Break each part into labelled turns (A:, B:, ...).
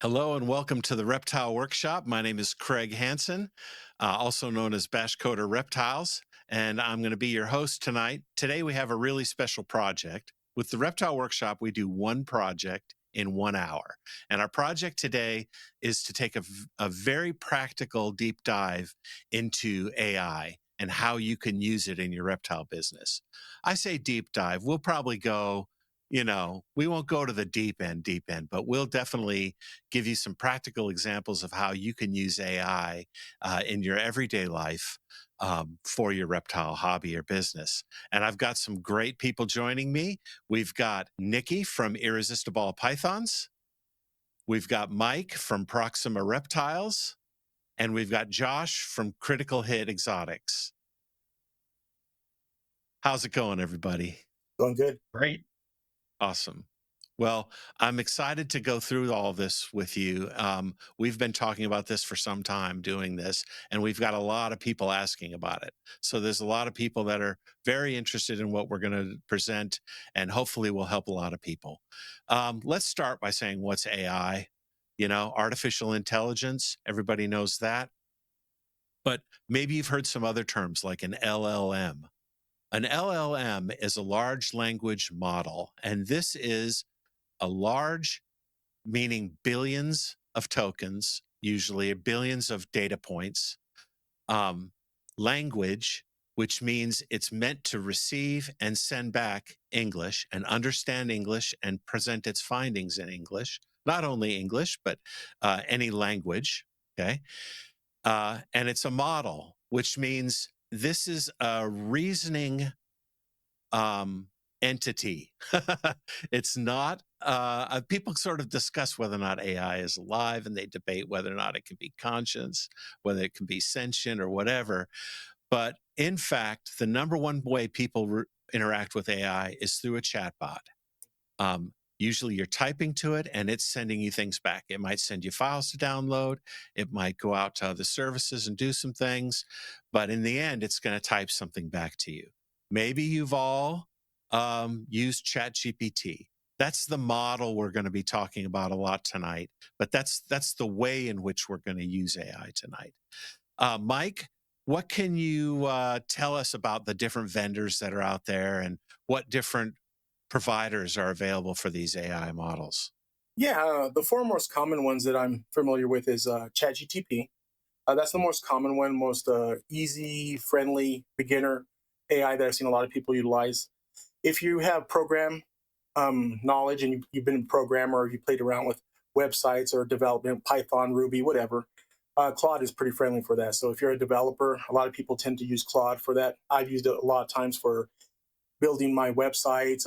A: Hello and welcome to the Reptile Workshop. My name is Craig Hansen, also known as BashCoder Reptiles, and I'm going to be your host tonight. Today we have a really special project. With the Reptile Workshop, we do one project in 1 hour. And our project today is to take a very practical deep dive into AI and how you can use it in your reptile business. I say deep dive. We'll probably go, we won't go to the deep end, but we'll definitely give you some practical examples of how you can use AI in your everyday life for your reptile hobby or business. And I've got some great people joining me. We've got Nikki from Irresistible Pythons. We've got Mike from Proxima Reptiles. And we've got Josh from Critical Hit Exotics. How's it going, everybody?
B: Going good.
C: Great.
A: Awesome. Well, I'm excited to go through all of this with you. We've been talking about this for some time, doing this, and we've got a lot of people asking about it. So there's a lot of people that are very interested in what we're going to present, and hopefully will help a lot of people. Let's start by saying, what's AI? Artificial intelligence, everybody knows that. But maybe you've heard some other terms like an LLM. An LLM is a large language model, and this is a large, meaning billions of tokens, usually billions of data points, language, which means it's meant to receive and send back English and understand English and present its findings in English, not only English, but any language. Okay. And it's a model, which means this is a reasoning entity. It's not, people sort of discuss whether or not AI is alive, and they debate whether or not it can be conscious, whether it can be sentient or whatever. But in fact, the number one way people interact with AI is through a chatbot. Usually you're typing to it and it's sending you things back. It might send you files to download. It might go out to other services and do some things. But in the end, it's going to type something back to you. Maybe you've all used ChatGPT. That's the model we're going to be talking about a lot tonight. But that's the way in which we're going to use AI tonight. Mike, what can you tell us about the different vendors that are out there and what different providers are available for these AI models?
B: Yeah, the four most common ones that I'm familiar with is ChatGPT. That's the most common one, most easy, friendly, beginner AI that I've seen a lot of people utilize. If you have program knowledge and you've been a programmer or you played around with websites or development, Python, Ruby, whatever, Claude is pretty friendly for that. So if you're a developer, a lot of people tend to use Claude for that. I've used it a lot of times for building my websites,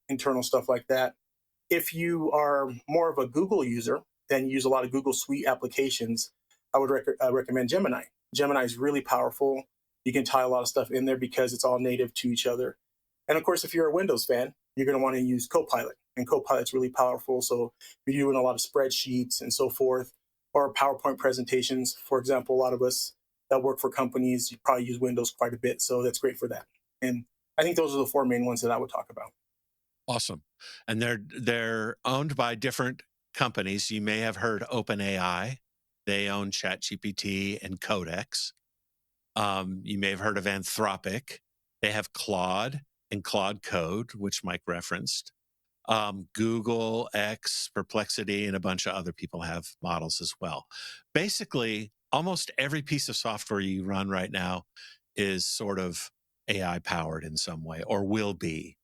B: internal stuff like that. If you are more of a Google user and use a lot of Google Suite applications, I would recommend Gemini. Gemini is really powerful. You can tie a lot of stuff in there because it's all native to each other. And of course, if you're a Windows fan, you're going to want to use Copilot. And Copilot's really powerful. So if you're doing a lot of spreadsheets and so forth, or PowerPoint presentations, for example, a lot of us that work for companies, you probably use Windows quite a bit. So that's great for that. And I think those are the four main ones that I would talk about.
A: Awesome. And they're owned by different companies. You may have heard OpenAI. They own ChatGPT and Codex. You may have heard of Anthropic. They have Claude and Claude Code, which Mike referenced. Google, X, Perplexity, and a bunch of other people have models as well. Basically, almost every piece of software you run right now is sort of AI powered in some way or will be.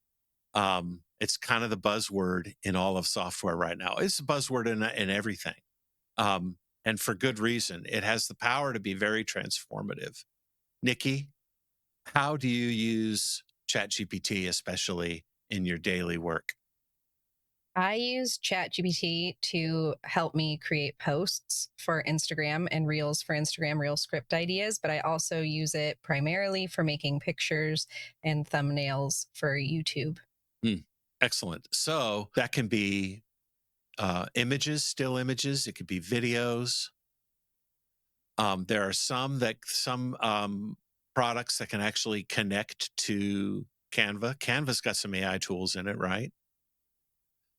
A: It's kind of the buzzword in all of software right now. It's a buzzword in everything. And for good reason. It has the power to be very transformative. Nikki, how do you use ChatGPT, especially in your daily work?
C: I use ChatGPT to help me create posts for Instagram and Reels for Instagram, Reel script ideas, but I also use it primarily for making pictures and thumbnails for YouTube.
A: Excellent. So that can be images, still images. It could be videos. There are some products that can actually connect to Canva. Canva's got some AI tools in it, right?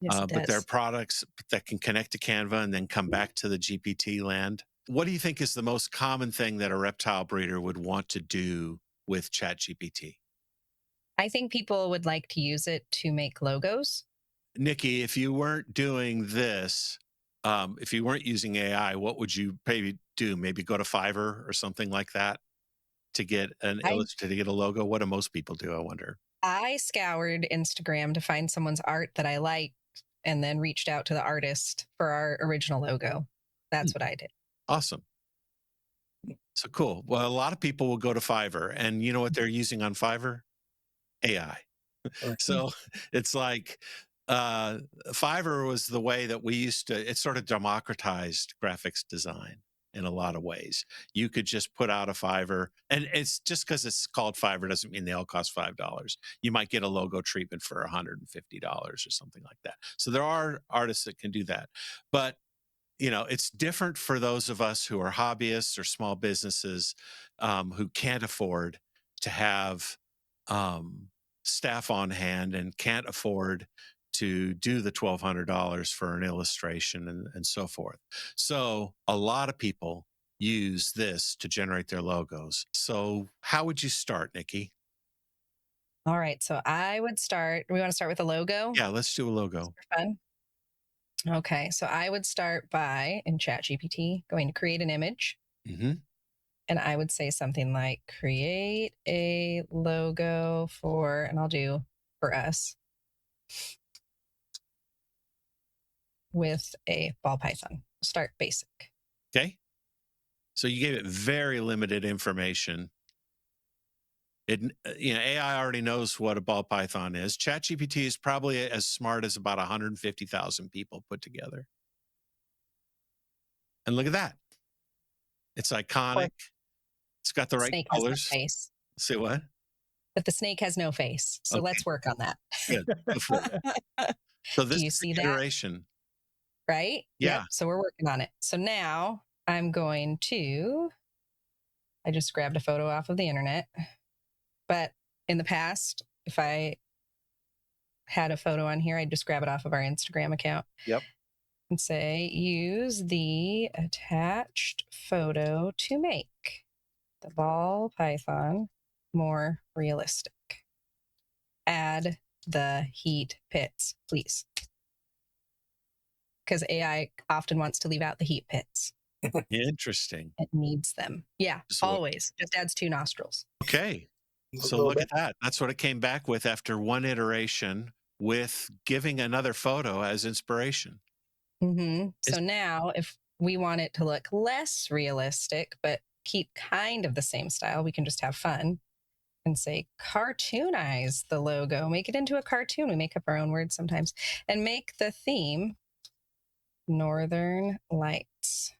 C: Yes, it
A: but there are
C: does.
A: products that can connect to Canva and then come back to the GPT land. What do you think is the most common thing that a reptile breeder would want to do with ChatGPT?
C: I think people would like to use it to make logos.
A: Nikki, if you weren't doing this, if you weren't using AI, what would you maybe do? Maybe go to Fiverr or something like that to get
C: I
A: to get a logo. What do most people do? I wonder.
C: I scoured Instagram to find someone's art that I liked and then reached out to the artist for our original logo.
A: Hmm,
C: That's what I did.
A: awesome. So cool. Well, a lot of people will go to Fiverr, and you know what they're using on Fiverr? AI.
B: Right.
A: So it's like uh, Fiverr was the way that we used to, it sort of democratized graphics design in a lot of ways. You could just put out a Fiverr, and it's just because it's called Fiverr doesn't mean they all cost $5. You might get a logo treatment for $150 or something like that. So there are artists that can do that. But it's different for those of us who are hobbyists or small businesses who can't afford to have um, staff on hand and can't afford to do the $1,200 for an illustration and so forth. So a lot of people use this to generate their logos. So how would you start, Nikki?
C: All right. So I would start. We want to start with a logo
A: Yeah, let's do a logo.
C: for fun. Okay. So I would start by in ChatGPT going to create an image.
A: Hmm.
C: And I would say something like create a logo for, and I'll do for us with a ball python. Start basic.
A: Okay. So you gave it very limited information. AI already knows what a ball python is. ChatGPT is probably as smart as about 150,000 people put together. And look at that. It's iconic. It's got the right
C: Snake has no
A: colors.
C: face,
A: Say what?
C: but the snake has no face. So
A: Okay,
C: let's work on that.
A: good. Go for it. So
C: Do
A: this
C: you
A: is
C: see
A: the
C: that?
A: iteration.
C: Right? Yep.
A: Yeah.
C: So we're working on it. So now I'm going to, I just grabbed a photo off of the internet. But in the past, if I had a photo on here, I'd just grab it off of our Instagram account.
A: Yep.
C: And say, use the attached photo to make the ball python more realistic. Add the heat pits, please. Because AI often wants to leave out the heat pits.
A: Interesting.
C: It needs them. Yeah, always. Just adds 2 nostrils.
A: Okay. So look at that. That's what it came back with after one iteration with giving another photo as inspiration.
C: So now if we want it to look less realistic, but keep kind of the same style, we can just have fun and say cartoonize the logo, make it into a cartoon. We make up our own words sometimes, and make the theme Northern Lights,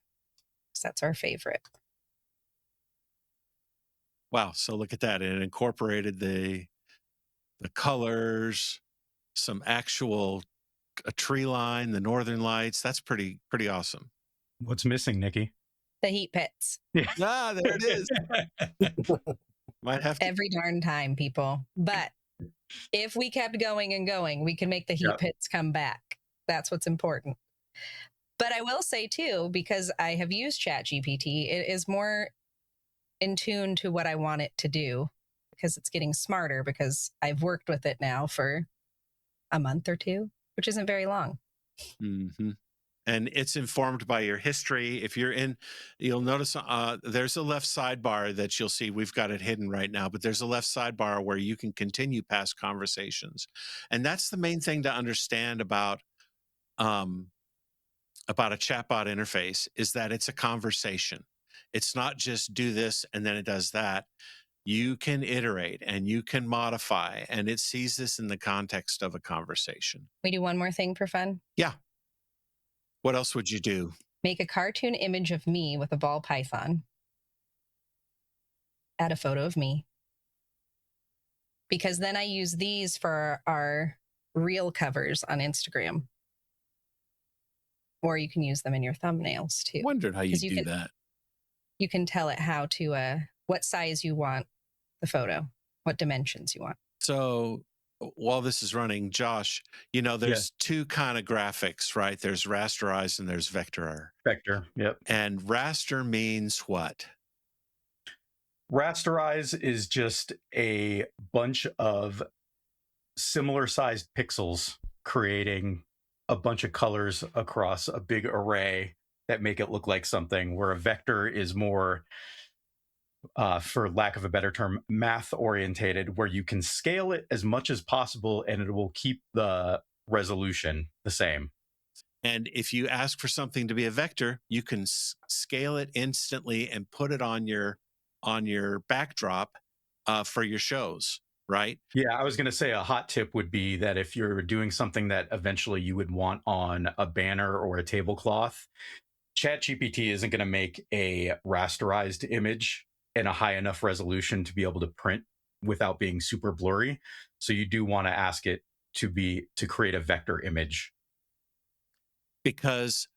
C: because that's our favorite.
A: Wow. So look at that. It incorporated the colors, some actual a tree line, the northern lights. That's pretty awesome.
D: What's missing, Nikki?
C: The heat pits.
D: Yeah.
A: Ah, there it is. Might have to.
C: Every darn time, people. But if we kept going and going, we can make the heat pits come back. That's what's important. But I will say too, because I have used ChatGPT, it is more in tune to what I want it to do because it's getting smarter because I've worked with it now for a month or 2, which isn't very long.
A: Mm-hmm. And it's informed by your history. If you're in, you'll notice there's a left sidebar that you'll see. We've got it hidden right now, but there's a left sidebar where you can continue past conversations. And that's the main thing to understand about a chatbot interface is that it's a conversation. It's not just do this and then it does that. You can iterate and you can modify, and it sees this in the context of a conversation.
C: We do one more thing for fun.
A: Yeah. What else would you do?
C: Make a cartoon image of me with a ball python. Add a photo of me. Because then I use these for our reel covers on Instagram. Or you can use them in your thumbnails too.
A: Wondered how you do that.
C: You can tell it how to, what size you want the photo, what dimensions you want.
A: So while this is running, Josh,
D: Yeah.
A: there's two kind of graphics, right? There's rasterized and there's vector.
D: Vector. Yep.
A: And raster means what?
D: Rasterize is just a bunch of similar sized pixels creating a bunch of colors across a big array that make it look like something, where a vector is more, for lack of a better term, math orientated, where you can scale it as much as possible and it will keep the resolution the same.
A: And if you ask for something to be a vector, you can scale it instantly and put it on your backdrop for your shows, right?
D: Yeah, I was going to say a hot tip would be that if you're doing something that eventually you would want on a banner or a tablecloth, ChatGPT isn't going to make a rasterized image in a high enough resolution to be able to print without being super blurry. So you do want to ask it to create a vector image.
A: Because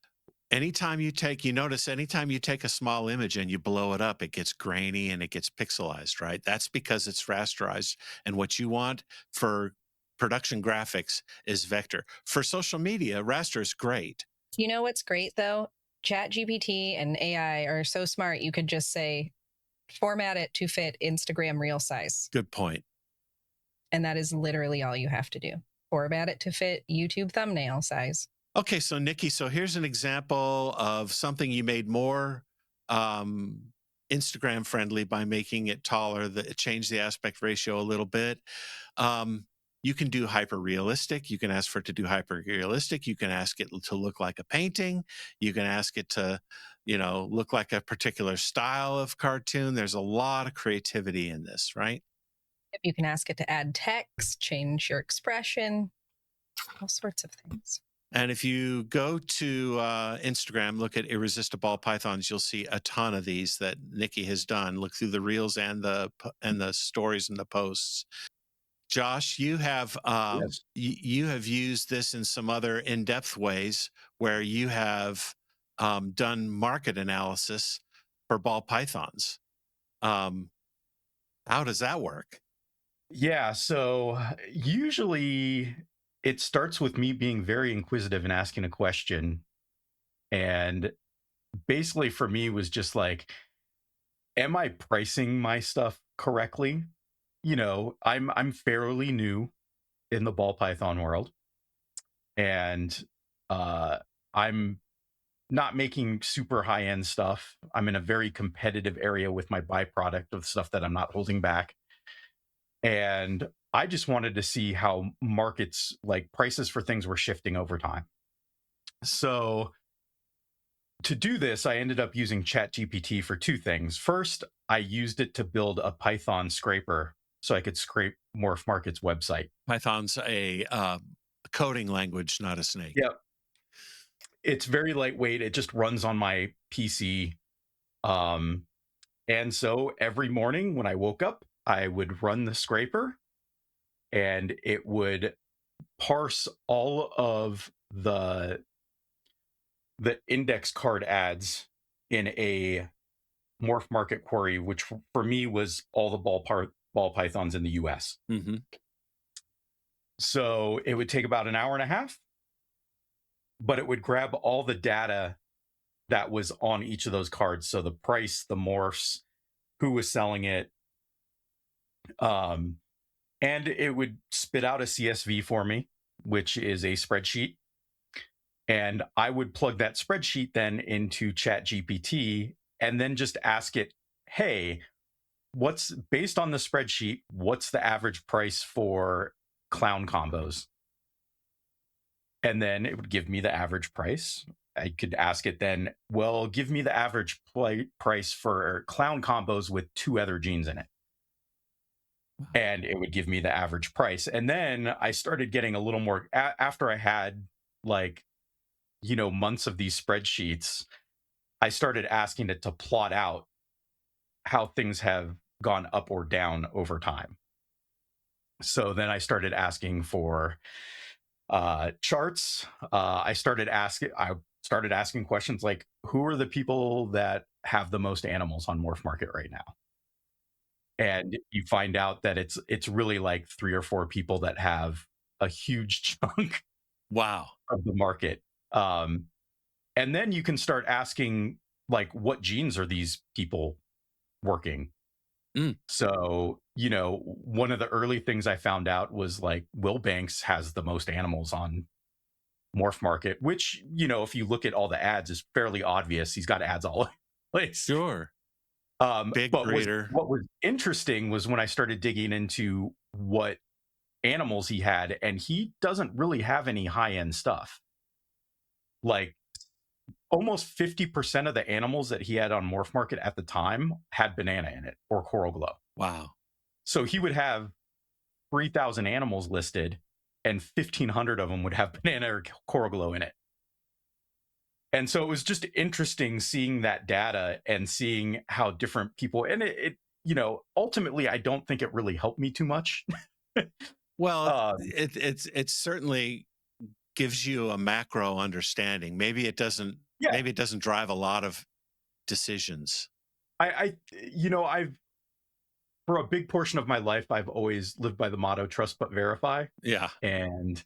A: anytime you take a small image and you blow it up, it gets grainy and it gets pixelized, right? That's because it's rasterized. And what you want for production graphics is vector. For social media, raster is great.
C: You know what's great though? ChatGPT and AI are so smart. You could just say, format it to fit Instagram reel size.
A: Good point.
C: And that is literally all you have to do. Format it to fit YouTube thumbnail size.
A: Okay, so Nikki, here's an example of something you made more Instagram friendly by making it taller, change the aspect ratio a little bit. You can do hyper realistic. You can ask for it to do hyper realistic. You can ask it to look like a painting. You can ask it to, look like a particular style of cartoon. There's a lot of creativity in this, right?
C: You can ask it to add text, change your expression, all sorts of things.
A: And if you go to Instagram, look at Irresistible Pythons, you'll see a ton of these that Nikki has done. Look through the reels and the stories and the posts. Josh, you have
D: Yes.
A: you have used this in some other in-depth ways where you have done market analysis for ball pythons. How does that work?
D: Yeah, so usually it starts with me being very inquisitive and asking a question. And basically for me was just like, am I pricing my stuff correctly? I'm fairly new in the ball python world, and I'm not making super high end stuff. I'm in a very competitive area with my byproduct of stuff that I'm not holding back. And I just wanted to see how markets, like prices for things, were shifting over time. So to do this, I ended up using ChatGPT for two things. First, I used it to build a Python scraper so I could scrape Morph Market's website.
A: Python's a coding language, not a snake.
D: Yep. It's very lightweight. It just runs on my PC. And so every morning when I woke up, I would run the scraper and it would parse all of the index card ads in a Morph Market query, which for me was all the ball pythons in the US.
A: Mm-hmm.
D: So it would take about an hour and a half, but it would grab all the data that was on each of those cards. So the price, the morphs, who was selling it. And it would spit out a CSV for me, which is a spreadsheet. And I would plug that spreadsheet then into ChatGPT and then just ask it, hey, what's based on the spreadsheet, what's the average price for clown combos? And then it would give me the average price. I could ask it then, well, give me the average price for clown combos with two other genes in it. And it would give me the average price. And then I started getting a little more, after I had months of these spreadsheets, I started asking it to plot out how things have gone up or down over time. So then I started asking for charts. I started asking questions like, who are the people that have the most animals on Morph Market right now? and you find out that it's really like 3 or 4 people that have a huge chunk
A: Wow.
D: of the market. Um, and then you can start asking, like, what genes are these people working?
A: Mm.
D: So, one of the early things I found out was like Will Banks has the most animals on Morph Market, which, if you look at all the ads, is fairly obvious. He's got ads all over the place.
A: Sure. Big
D: But
A: breeder.
D: what was interesting was when I started digging into what animals he had, and he doesn't really have any high end stuff. Like almost 50% of the animals that he had on Morph Market at the time had banana in it or coral glow.
A: Wow.
D: So he would have 3,000 animals listed, and 1,500 of them would have banana or coral glow in it. And so it was just interesting seeing that data and seeing how different people, and ultimately, I don't think it really helped me too much.
A: Well,
D: Um,
A: it certainly gives you a macro understanding. Maybe it doesn't.
D: yeah,
A: Maybe it doesn't drive a lot of decisions.
D: I've for a big portion of my life, I've always lived by the motto trust but verify.
A: Yeah.
D: And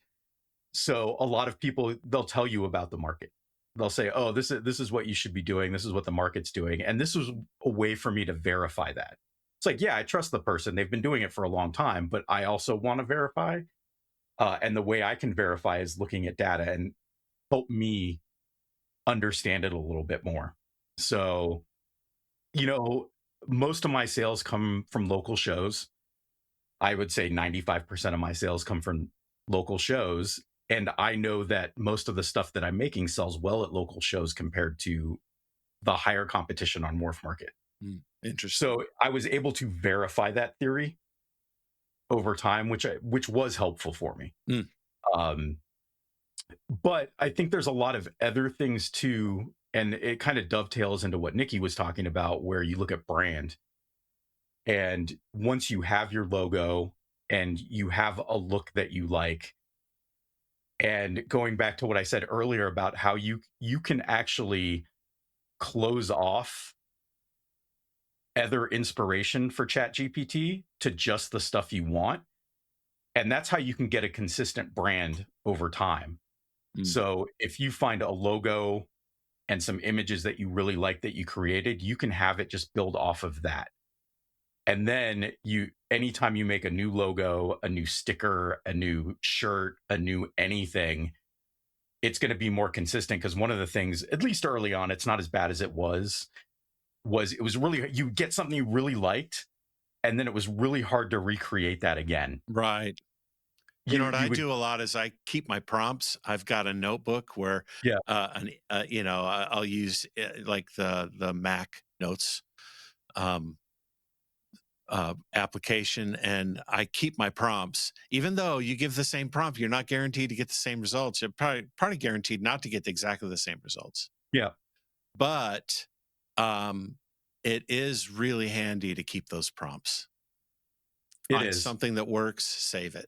D: so a lot of people, they'll tell you about the market. They'll say, oh, this is what you should be doing. This is what the market's doing. And this was a way for me to verify that. It's like, yeah, I trust the person. They've been doing it for a long time, but I also want to verify. And the way I can verify is looking at data and help me understand it a little bit more. So, you know, most of my sales come from local shows. I would say 95% of my sales come from local shows. And I know that most of the stuff that I'm making sells well at local shows compared to the higher competition on Morph Market.
A: Interesting.
D: So I was able to verify that theory over time, which was helpful for me.
A: Mm.
D: Um, but I think there's a lot of other things too, and it kind of dovetails into what Nikki was talking about, where you look at brand. And once you have your logo and you have a look that you like, and going back to what I said earlier about how you can actually close off other inspiration for ChatGPT to just the stuff you want. And that's how you can get a consistent brand over time.
A: Mm.
D: So if you find a logo and some images that you really like that you created, you can have it just build off of that. And then anytime you make a new logo, a new sticker, a new shirt, a new anything, it's going to be more consistent. Because one of the things, at least early on, it's not as bad as it was it was really, you get something you really liked, and then it was really hard to recreate that again.
A: Right. You know what I do a lot is I keep my prompts. I've got a notebook where,
D: Yeah.
A: I'll use like the Mac Notes application, and I keep my prompts. Even though you give the same prompt, you're not guaranteed to get the same results. You're probably guaranteed not to get exactly the same results.
D: Yeah.
A: But it is really handy to keep those prompts.
D: It
A: Find
D: is.
A: something that works, save it.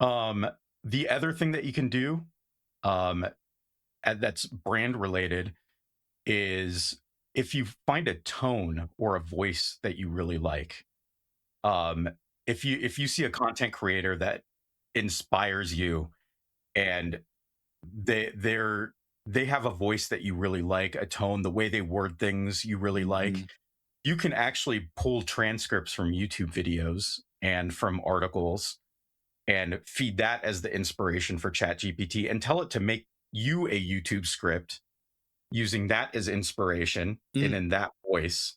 D: The other thing that you can do, that's brand related, is if you find a tone or a voice that you really like. If you see a content creator that inspires you, and they have a voice that you really like, a tone, the way they word things you really like, you can actually pull transcripts from YouTube videos and from articles and feed that as the inspiration for ChatGPT and tell it to make you a YouTube script using that as inspiration and in that voice.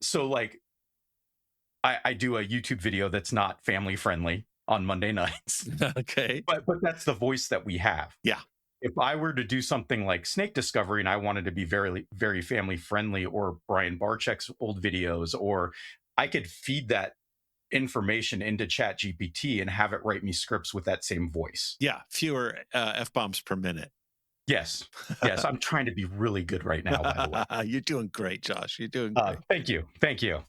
D: So like I do a YouTube video that's not family friendly on Monday nights.
A: Okay.
D: But that's the voice that we have.
A: Yeah.
D: If I were to do something like snake discovery and I wanted to be very, very family friendly, or Brian Barczyk's old videos, or I could feed that information into ChatGPT and have it write me scripts with that same voice.
A: Yeah. Fewer F-bombs per minute.
D: Yes. Yes. I'm trying to be really good right now, by the way.
A: You're doing great, Josh. You're doing great.
D: Thank you. Thank you.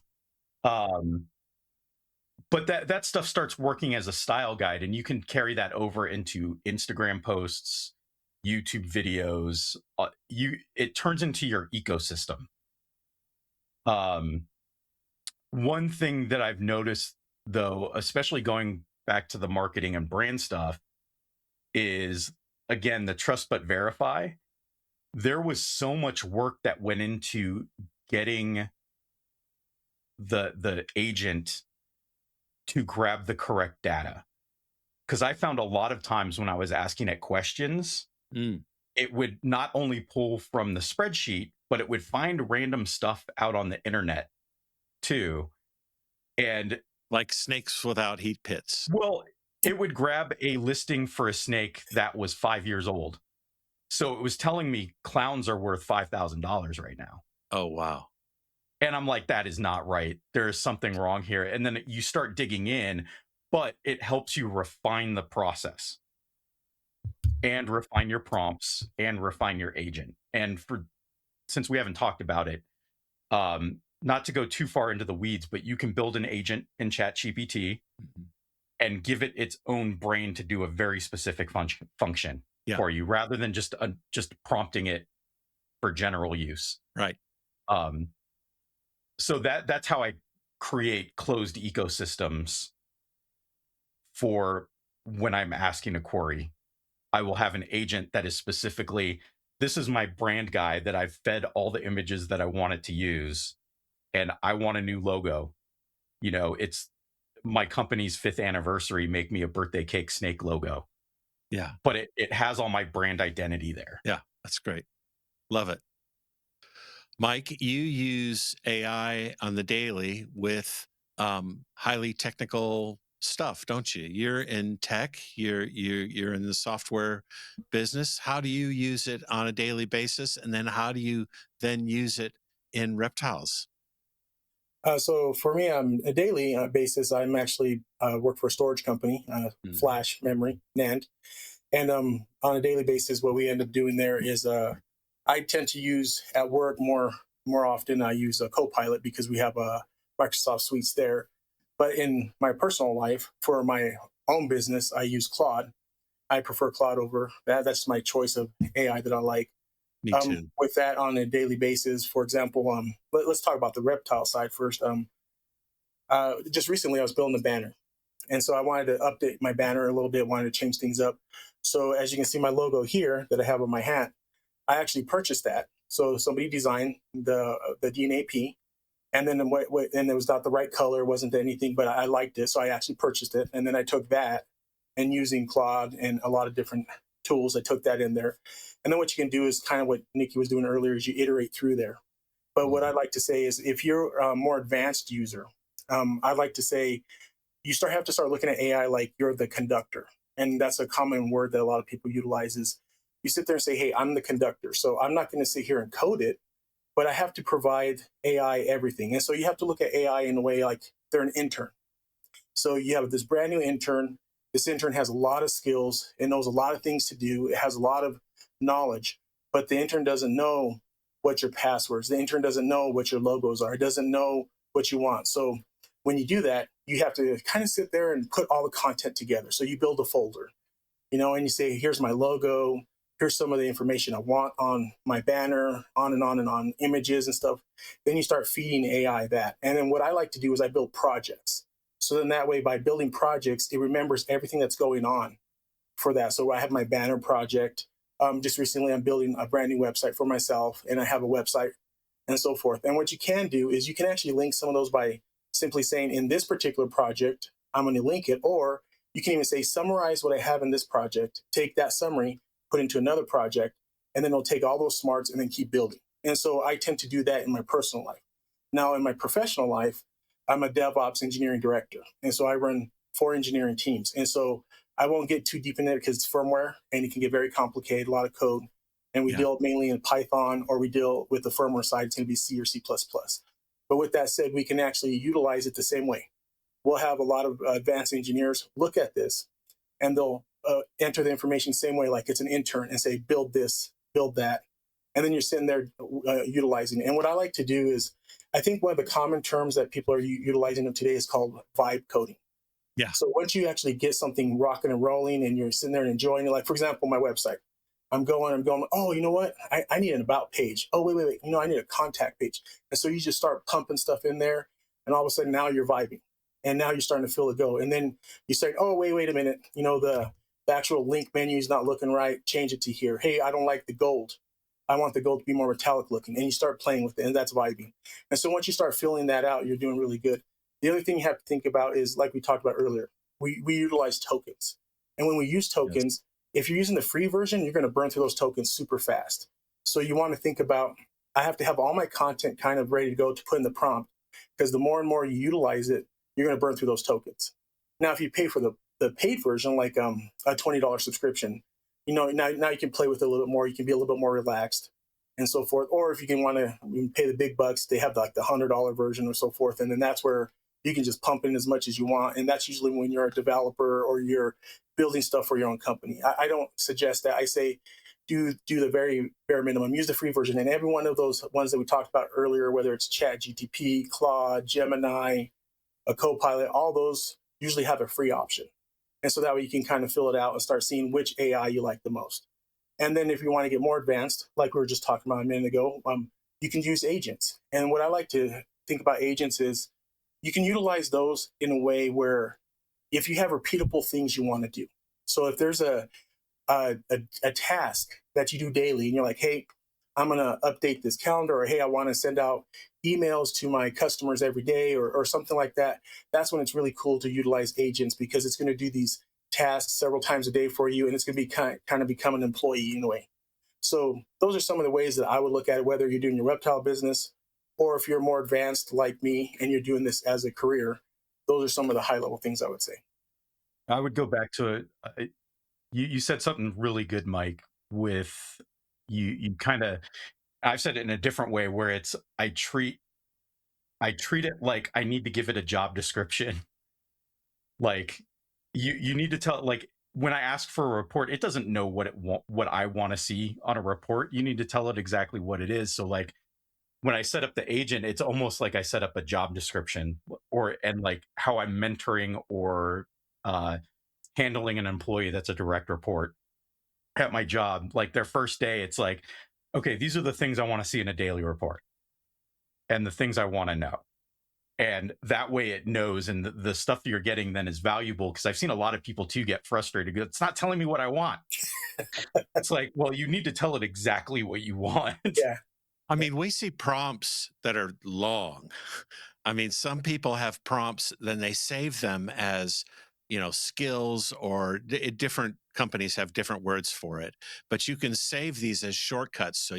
D: But that stuff starts working as a style guide, and you can carry that over into Instagram posts, YouTube videos. It turns into your ecosystem. one thing that I've noticed, though, especially going back to the marketing and brand stuff, is again the trust but verify. There was so much work that went into getting the agent to grab the correct data, because I found a lot of times when I was asking it questions, it would not only pull from the spreadsheet, but it would find random stuff out on the internet too. And
A: Like snakes without heat pits.
D: well, it would grab a listing for a snake that was 5 years old. So it was telling me clowns are worth $5,000 right now.
A: Oh, wow.
D: And I'm like, that is not right. There is something wrong here. And then you start digging in, but it helps you refine the process and refine your prompts and refine your agent. And since we haven't talked about it, not to go too far into the weeds, but you can build an agent in ChatGPT and give it its own brain to do a very specific function for you, rather than just prompting it for general use.
A: Right.
D: So that's how I create closed ecosystems for when I'm asking a query. I will have an agent that is specifically, this is my brand guy that I've fed all the images that I want it to use, and I want a new logo. You know, it's my company's 5th anniversary, make me a birthday cake snake logo.
A: Yeah.
D: But it has all my brand identity there.
A: Yeah, that's great. Love it. Mike, you use AI on the daily with highly technical stuff, don't you? You're in tech. You're in the software business. How do you use it on a daily basis, and then how do you then use it in reptiles?
B: So for me, on a daily basis, I'm actually work for a storage company, flash memory, NAND. And on a daily basis, what we end up doing there is I tend to use at work more often. I use a Copilot because we have Microsoft suites there. But in my personal life, for my own business, I use Claude. I prefer Claude over that. That's my choice of AI that I like.
A: Me too.
B: With that on a daily basis, for example, let's talk about the reptile side first. Just recently, I was building a banner. And so I wanted to update my banner a little bit, wanted to change things up. So as you can see my logo here that I have on my hat, I actually purchased that. So somebody designed the DNAP, and then and it was not the right color, wasn't anything, but I liked it. So I actually purchased it. And then I took that, and using Claude and a lot of different tools, I took that in there. And then what you can do is kind of what Nikki was doing earlier, is you iterate through there. But what I'd like to say is if you're a more advanced user, I'd like to say have to start looking at AI like you're the conductor. And that's a common word that a lot of people utilize is you sit there and say, hey, I'm the conductor. So I'm not going to sit here and code it, but I have to provide AI everything. And so you have to look at AI in a way like they're an intern. So you have this brand new intern. This intern has a lot of skills. It knows a lot of things to do. It has a lot of knowledge, but the intern doesn't know what your passwords. The intern doesn't know what your logos are. It doesn't know what you want. So when you do that, you have to kind of sit there and put all the content together. So you build a folder, and you say, here's my logo. Here's some of the information I want on my banner, on and on and on, images and stuff. Then you start feeding AI that. And then what I like to do is I build projects. So then that way, by building projects, it remembers everything that's going on for that. So I have my banner project. Just recently, I'm building a brand new website for myself, and I have a website and so forth. And what you can do is you can actually link some of those by simply saying, in this particular project, I'm going to link it. Or you can even say, summarize what I have in this project, take that summary, put into another project, and then it'll take all those smarts and then keep building. And so I tend to do that in my personal life. Now, in my professional life, I'm a DevOps engineering director. And so I run 4 engineering teams. And so I won't get too deep in it because it's firmware and it can get very complicated, a lot of code. And we deal mainly in Python, or we deal with the firmware side, it's going to be C or C++. But with that said, we can actually utilize it the same way. We'll have a lot of advanced engineers look at this, and they'll enter the information the same way, like it's an intern, and say, build this, build that. And then you're sitting there utilizing it. And what I like to do is, I think one of the common terms that people are utilizing today is called vibe coding.
A: Yeah.
B: So once you actually get something rocking and rolling and you're sitting there and enjoying it, like for example, my website, I'm going, oh, you know what? I need an about page. Oh, wait. I need a contact page. And so you just start pumping stuff in there. and all of a sudden now you're vibing, and now you're starting to feel it go. And then you say, oh, wait a minute, the actual link menu is not looking right. Change it to here. Hey, I don't like the gold. I want the gold to be more metallic looking. And you start playing with it, and that's vibing. And so once you start filling that out, you're doing really good. The other thing you have to think about is, like we talked about earlier, we utilize tokens. And when we use tokens, if you're using the free version, you're going to burn through those tokens super fast. So you want to think about, I have to have all my content kind of ready to go to put in the prompt, because the more and more you utilize it, you're going to burn through those tokens. Now, if you pay for the paid version, like a $20 subscription, now you can play with it a little bit more. You can be a little bit more relaxed and so forth. Or if you want to pay the big bucks, they have like the $100 version or so forth. And then that's where you can just pump in as much as you want. And that's usually when you're a developer or you're building stuff for your own company. I don't suggest that. I say do the very bare minimum. Use the free version. And every one of those ones that we talked about earlier, whether it's ChatGPT, Claude, Gemini, a Copilot, all those usually have a free option. And so that way you can kind of fill it out and start seeing which AI you like the most. And then if you want to get more advanced, like we were just talking about a minute ago, you can use agents. And what I like to think about agents is you can utilize those in a way where if you have repeatable things you want to do. So if there's a task that you do daily and you're like, hey, I'm going to update this calendar, or hey, I want to send out emails to my customers every day, or something like that. That's when it's really cool to utilize agents, because it's going to do these tasks several times a day for you, and it's going to be kind of become an employee in a way. So those are some of the ways that I would look at it, whether you're doing your reptile business or if you're more advanced like me and you're doing this as a career. Those are some of the high level things I would say.
D: I would go back to you said something really good, Mike, with you kind of, I've said it in a different way, where it's I treat it like I need to give it a job description. Like you need to tell, like when I ask for a report, it doesn't know what I want to see on a report. You need to tell it exactly what it is. So like when I set up the agent, it's almost like I set up a job description, and like how I'm mentoring or handling an employee that's a direct report at my job. Like their first day, it's like, okay, these are the things I want to see in a daily report and the things I want to know. And that way it knows, and the stuff that you're getting then is valuable, because I've seen a lot of people too get frustrated. It's not telling me what I want. It's like, well, you need to tell it exactly what you want.
B: Yeah.
A: I mean, we see prompts that are long. I mean, some people have prompts, then they save them as, skills, or different companies have different words for it, but you can save these as shortcuts. So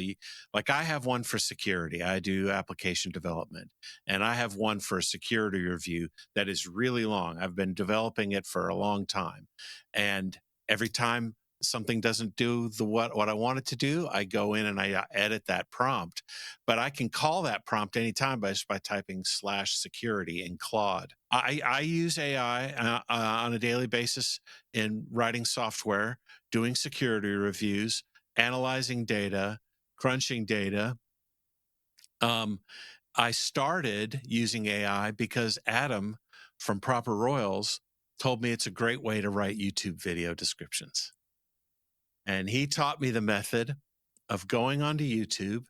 A: like I have one for security. I do application development, and I have one for security review that is really long. I've been developing it for a long time. And every time something doesn't do what I want it to do, I go in and I edit that prompt. But I can call that prompt anytime by typing /security in Claude. I use AI on a daily basis in writing software, doing security reviews, analyzing data, crunching data. I started using AI because Adam from Proper Royals told me it's a great way to write YouTube video descriptions. And he taught me the method of going onto YouTube,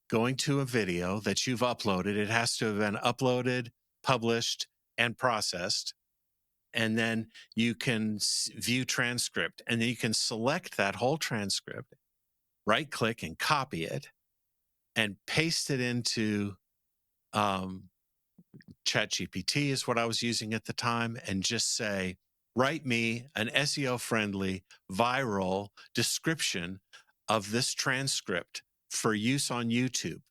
A: going to a video that you've uploaded. It has to have been uploaded, published, and processed. And then you can view transcript, and then you can select that whole transcript, right click and copy it, and paste it into ChatGPT is what I was using at the time, and just say, write me an SEO friendly, viral description of this transcript for use on YouTube.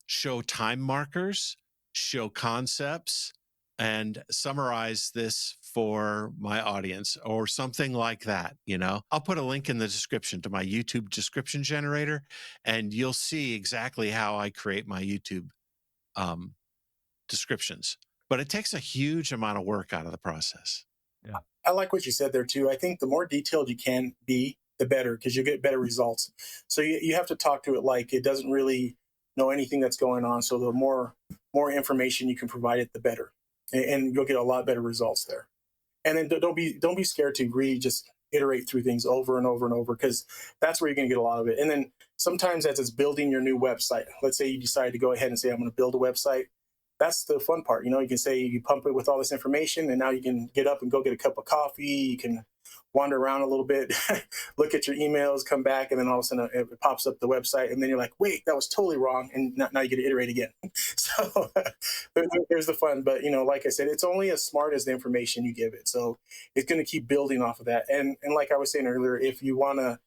A: Show time markers, show concepts, and summarize this for my audience, or something like that. I'll put a link in the description to my YouTube description generator, and you'll see exactly how I create my YouTube descriptions. But it takes a huge amount of work out of the process.
B: Yeah, I like what you said there too. I think the more detailed you can be, the better, because you get better results. So you have to talk to it like it doesn't really know anything that's going on. So the more information you can provide it, the better, and you'll get a lot better results there. And then don't be scared to just iterate through things over and over and over, because that's where you're going to get a lot of it. And then sometimes as it's building your new website, let's say you decide to go ahead and say, I'm going to build a website. that's the fun part. You can say you pump it with all this information, and now you can get up and go get a cup of coffee. You can wander around a little bit, look at your emails, come back, and then all of a sudden it pops up the website, and then you're like, wait, that was totally wrong, and now you get to iterate again. So there's the fun. But like I said, it's only as smart as the information you give it. So it's going to keep building off of that. And like I was saying earlier, if you want to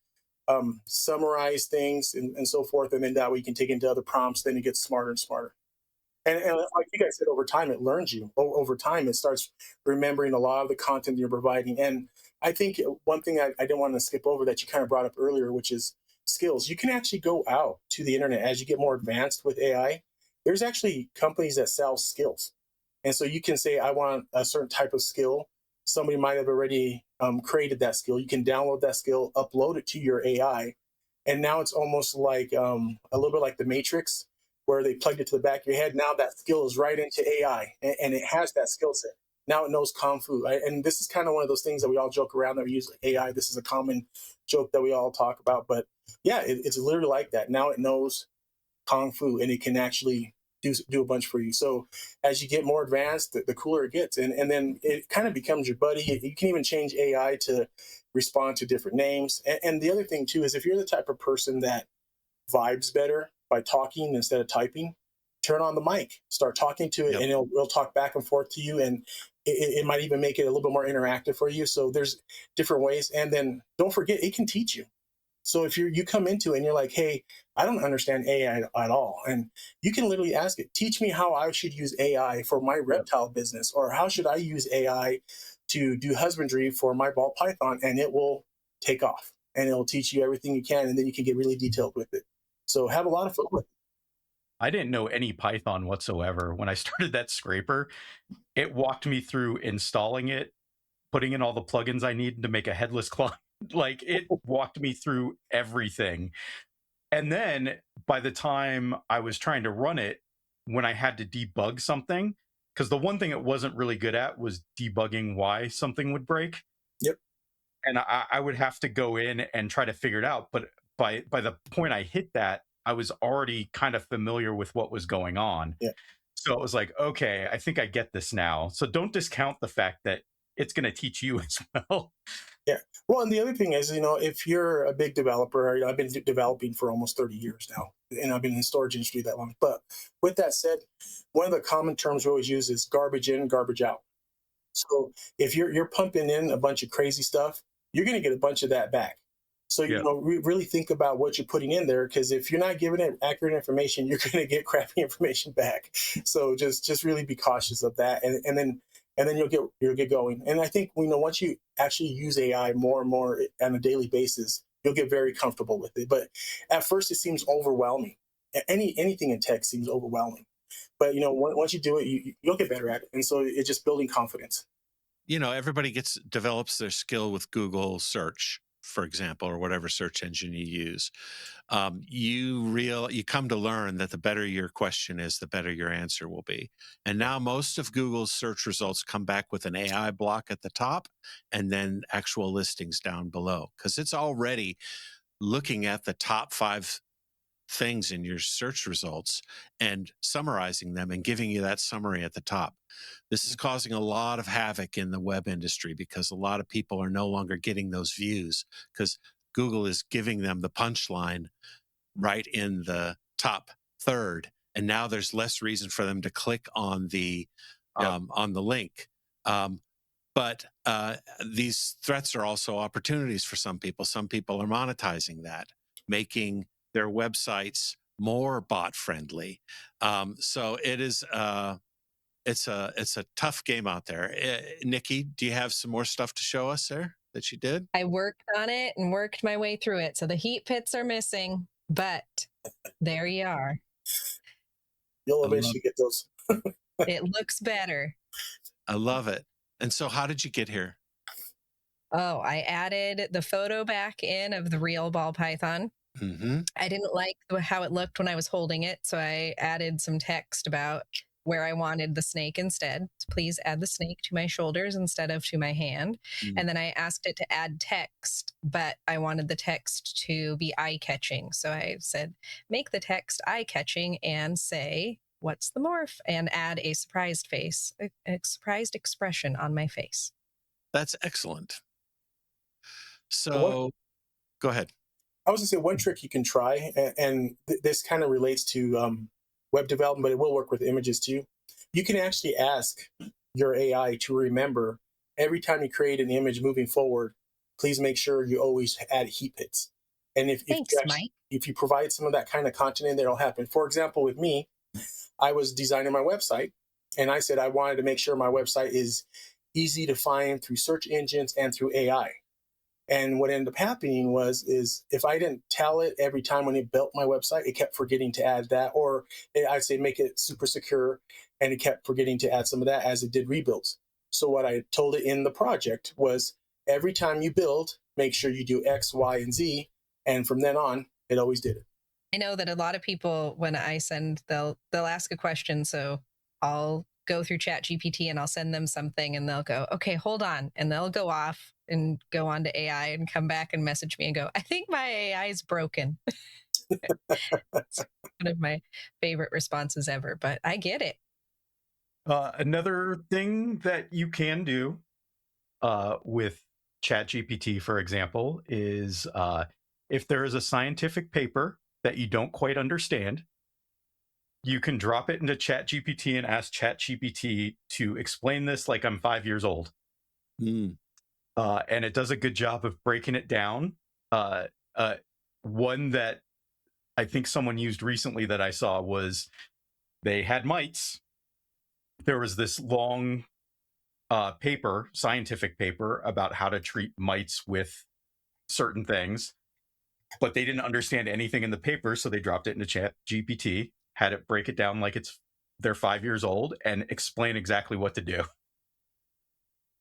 B: summarize things and so forth, and then that way you can take into other prompts, then it gets smarter and smarter. And like you guys said, over time, it learns you. Over time, it starts remembering a lot of the content you're providing. And I think one thing I didn't want to skip over that you kind of brought up earlier, which is skills. You can actually go out to the internet as you get more advanced with AI. There's actually companies that sell skills. And so you can say, I want a certain type of skill. Somebody might have already created that skill. You can download that skill, upload it to your AI. And now it's almost like a little bit like the Matrix, where they plugged it to the back of your head. Now that skill is right into AI, and it has that skill set. Now it knows Kung Fu. And this is kind of one of those things that we all joke around that we use AI. This is a common joke that we all talk about. But yeah, it's literally like that. Now it knows Kung Fu, and it can actually do a bunch for you. So as you get more advanced, the cooler it gets. And then it kind of becomes your buddy. You can even change AI to respond to different names. And the other thing, too, is if you're the type of person that vibes better by talking instead of typing, turn on the mic, start talking to it,
A: Yep.
B: and it'll talk back and forth to you, and it might even make it a little bit more interactive for you. So there's different ways. And then don't forget, it can teach you. So if you come into it and you're like, hey, I don't understand AI at all, and you can literally ask it, teach me how I should use AI for my reptile business, or how should I use AI to do husbandry for my ball python, and it will take off, and it'll teach you everything you can, and then you can get really detailed with it. So have a lot of fun with it.
D: I didn't know any Python whatsoever. When I started that scraper, it walked me through installing it, putting in all the plugins I needed to make a headless client. Like, it walked me through everything. And then by the time I was trying to run it, when I had to debug something, because the one thing it wasn't really good at was debugging why something would break.
B: Yep.
D: And I would have to go in and try to figure it out. But by the point I hit that, I was already kind of familiar with what was going on.
B: Yeah.
D: So it was like, okay, I think I get this now. So don't discount the fact that it's going to teach you as well.
B: Yeah. Well, and the other thing is, if you're a big developer, I've been developing for almost 30 years now, and I've been in the storage industry that long. But with that said, one of the common terms we always use is garbage in, garbage out. So if you're pumping in a bunch of crazy stuff, you're going to get a bunch of that back. So,
D: Yeah.
B: really think about what you're putting in there, because if you're not giving it accurate information, you're going to get crappy information back. So just really be cautious of that. And then you'll get going. And I think, once you actually use AI more and more on a daily basis, you'll get very comfortable with it. But at first it seems overwhelming. Anything in tech seems overwhelming. But once you do it, you'll get better at it. And so it's just building confidence.
A: Everybody develops their skill with Google search, for example, or whatever search engine you use. You come to learn that the better your question is, the better your answer will be. And now most of Google's search results come back with an AI block at the top and then actual listings down below, because it's already looking at the top 5 things in your search results and summarizing them and giving you that summary at the top. This is causing a lot of havoc in the web industry, because a lot of people are no longer getting those views because Google is giving them the punchline right in the top third. And now there's less reason for them to click on the link. But these threats are also opportunities for some people. Some people are monetizing that, making their websites more bot friendly. So it is it's a tough game out there. Nikki, do you have some more stuff to show us there that you did?
C: I worked on it and worked my way through it. So the heat pits are missing, but there you are.
B: You'll eventually get those.
C: It looks better.
A: I love it. And so how did you get here?
C: Oh, I added the photo back in of the real ball python.
A: Mm-hmm.
C: I didn't like how it looked when I was holding it, so I added some text about where I wanted the snake instead. Please add the snake to my shoulders instead of to my hand.
A: Mm.
C: And then I asked it to add text, but I wanted the text to be eye-catching. So I said, make the text eye-catching and say, what's the morph, and add a surprised face, a surprised expression on my face.
A: That's excellent.
B: What
A: So go ahead.
B: I was going to say one trick you can try, and this kind of relates to web development, but it will work with images too. You can actually ask your AI to remember every time you create an image moving forward, please make sure you always add heat pits. And
C: Thanks, Mike.
B: if you provide some of that kind of content in there, it'll happen. For example, with me, I was designing my website, and I said I wanted to make sure my website is easy to find through search engines and through AI. And what ended up happening is if I didn't tell it every time when it built my website, it kept forgetting to add that, or I'd say make it super secure, and it kept forgetting to add some of that as it did rebuilds. So what I told it in the project was every time you build, make sure you do X, Y, and Z. And from then on, it always did it.
C: I know that a lot of people, when I send, they'll ask a question. So I'll go through ChatGPT and I'll send them something and they'll go, okay, hold on. And they'll go off and go on to AI and come back and message me and go, I think my AI is broken. It's one of my favorite responses ever, but I get it.
D: Another thing that you can do with ChatGPT, for example, is if there is a scientific paper that you don't quite understand, you can drop it into ChatGPT and ask ChatGPT to explain this like I'm 5 years old. And it does a good job of breaking it down. One that I think someone used recently that I saw was they had mites. There was this long paper, scientific paper, about how to treat mites with certain things, but they didn't understand anything in the paper, so they dropped it into ChatGPT, had it break it down like they're 5 years old, and explain exactly what to do.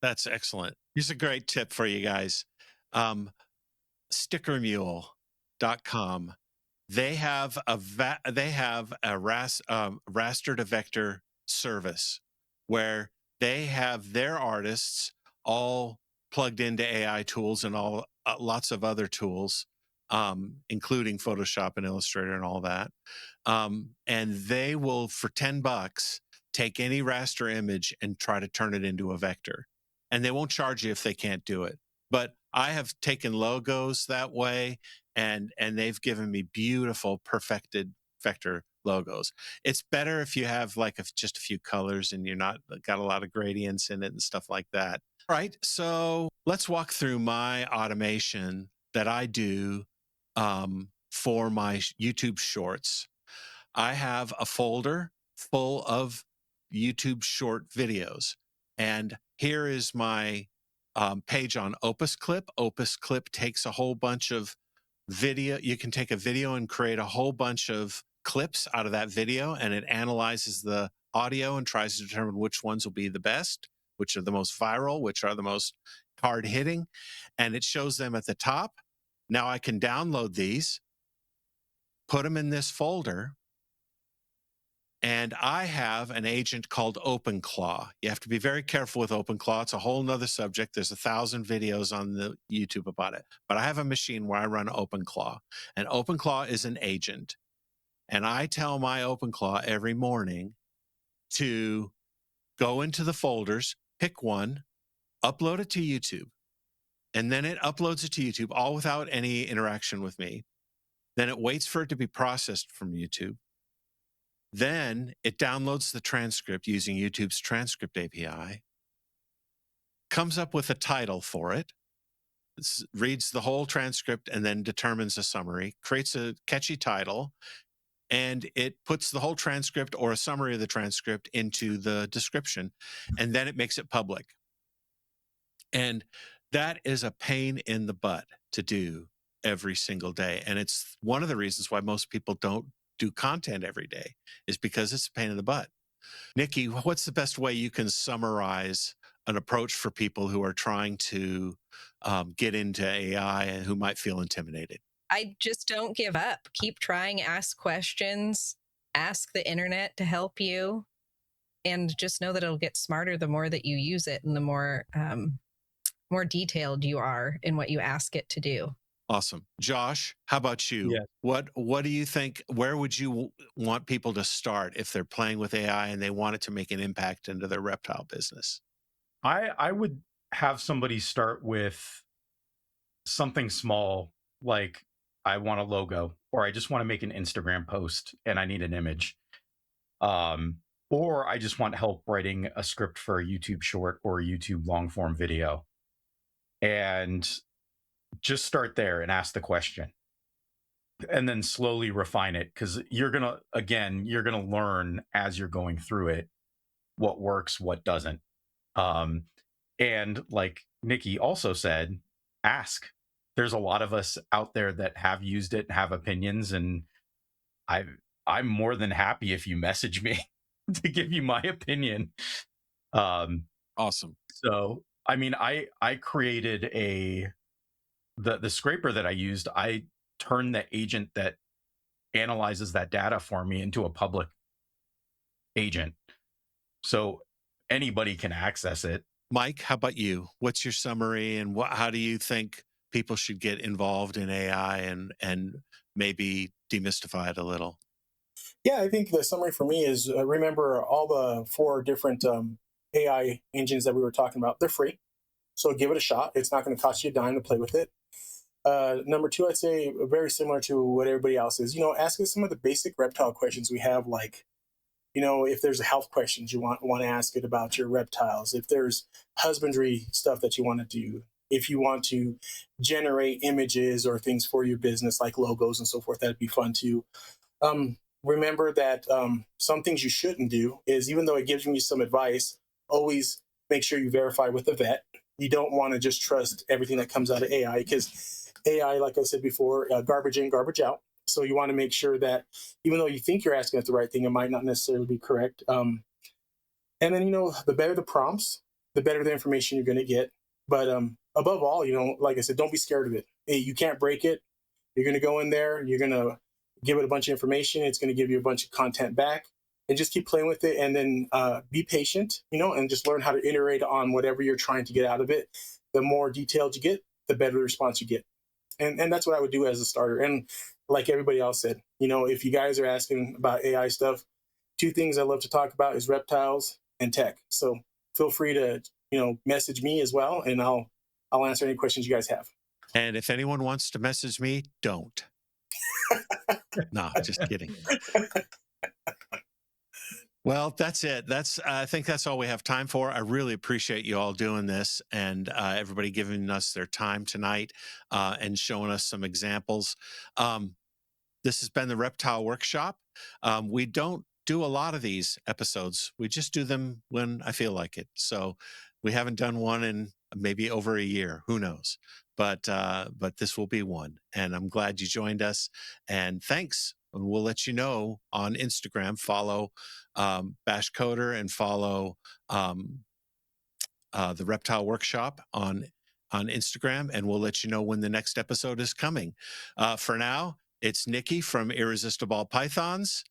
A: That's excellent. Here's a great tip for you guys. StickerMule.com. They have a raster-to-vector service where they have their artists all plugged into AI tools and all lots of other tools, including Photoshop and Illustrator and all that. And they will, for $10, take any raster image and try to turn it into a vector. And they won't charge you if they can't do it. But I have taken logos that way, and they've given me beautiful, perfected vector logos. It's better if you have like just a few colors and you're not got a lot of gradients in it and stuff like that. All right, so let's walk through my automation that I do for my YouTube shorts. I have a folder full of YouTube short videos. And here is my page on Opus Clip. Opus Clip takes a whole bunch of video. You can take a video and create a whole bunch of clips out of that video, and it analyzes the audio and tries to determine which ones will be the best, which are the most viral, which are the most hard hitting, and it shows them at the top. Now I can download these, put them in this folder, and I have an agent called OpenClaw. You have to be very careful with OpenClaw. It's a whole nother subject. There's 1,000 videos on the YouTube about it. But I have a machine where I run OpenClaw. And OpenClaw is an agent. And I tell my OpenClaw every morning to go into the folders, pick one, upload it to YouTube. And then it uploads it to YouTube, all without any interaction with me. Then it waits for it to be processed from YouTube. Then it downloads the transcript using YouTube's transcript API, comes up with a title for it, reads the whole transcript, and then determines a summary, creates a catchy title, and it puts the whole transcript or a summary of the transcript into the description, and then it makes it public. And that is a pain in the butt to do every single day. And it's one of the reasons why most people don't do content every day, is because it's a pain in the butt. Nikki, what's the best way you can summarize an approach for people who are trying to get into AI and who might feel intimidated?
C: I just don't give up. Keep trying, ask questions, ask the internet to help you, and just know that it'll get smarter the more that you use it and the more detailed you are in what you ask it to do.
A: Awesome. Josh, how about you?
D: Yeah.
A: What do you think? Where would you want people to start if they're playing with AI and they want it to make an impact into their reptile business?
D: I would have somebody start with something small, like I want a logo, or I just want to make an Instagram post and I need an image. Um, or I just want help writing a script for a YouTube short or a YouTube long form video. And just start there and ask the question and then slowly refine it, because you're gonna learn as you're going through it what works, what doesn't. um and like Nikki also said, ask. There's a lot of us out there that have used it, have opinions, and i I'm more than happy if you message me to give you my opinion. um
A: Awesome.
D: so I mean, I created the scraper that I used. I turned the agent that analyzes that data for me into a public agent, so anybody can access it.
A: Mike, how about you? What's your summary, and how do you think people should get involved in AI and maybe demystify it a little?
B: Yeah, I think the summary for me is remember all the four different AI engines that we were talking about. They're free, so give it a shot. It's not going to cost you a dime to play with it. Number two, I'd say very similar to what everybody else is. Ask us some of the basic reptile questions we have, like, if there's health questions you want to ask it about your reptiles, if there's husbandry stuff that you want to do, if you want to generate images or things for your business like logos and so forth, that'd be fun too. Remember that some things you shouldn't do is, even though it gives you some advice, always make sure you verify with a vet. You don't want to just trust everything that comes out of AI, because AI, like I said before, garbage in, garbage out. So you want to make sure that even though you think you're asking it the right thing, it might not necessarily be correct. And then, the better the prompts, the better the information you're going to get. But above all, like I said, don't be scared of it. Hey, you can't break it. You're going to go in there, you're going to give it a bunch of information. It's going to give you a bunch of content back, and just keep playing with it. And then be patient, and just learn how to iterate on whatever you're trying to get out of it. The more detailed you get, the better the response you get. And that's what I would do as a starter. And like everybody else said, if you guys are asking about AI stuff, two things I love to talk about is reptiles and tech. So feel free to, message me as well, and I'll answer any questions you guys have.
A: And if anyone wants to message me, don't. No, just kidding. Well, that's it. I think that's all we have time for. I really appreciate you all doing this, and everybody giving us their time tonight and showing us some examples. This has been the Reptile Workshop. We don't do a lot of these episodes. We just do them when I feel like it. So we haven't done one in maybe over a year. Who knows? But this will be one. And I'm glad you joined us. And thanks. And we'll let you know on Instagram. Follow BashCoder and follow the Reptile Workshop on Instagram, and we'll let you know when the next episode is coming. For now, it's Nikki from Irresistible Pythons.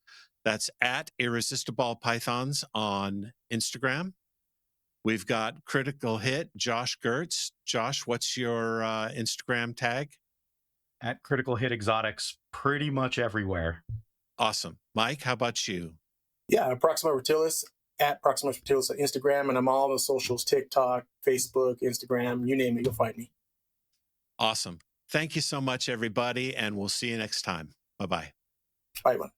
A: That's at Irresistible Pythons on Instagram. We've got Critical Hit, Josh Gertz. Josh, what's your Instagram tag?
D: At Critical Hit Exotics, pretty much everywhere.
A: Awesome. Mike, how about you?
B: Yeah, Proxima Reptilis, at Proxima Reptilis on Instagram, and I'm all on the socials, TikTok, Facebook, Instagram, you name it, you'll find me.
A: Awesome. Thank you so much, everybody, and we'll see you next time. Bye-bye.
B: Bye, everyone.